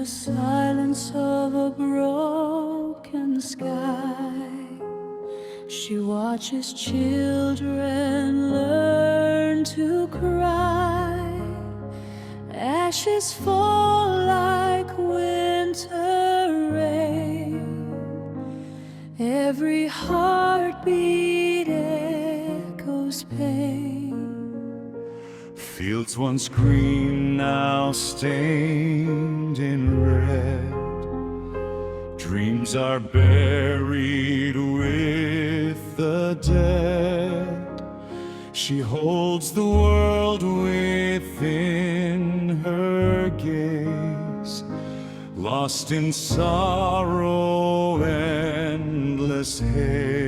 the silence of a broken sky, she watches children learn to cry. Ashes fall like winter rain, every heartbeat echoes pain. Fields once green, now stained in red. Dreams are buried with the dead. She holds the world within her gaze, lost in sorrow, endless haze.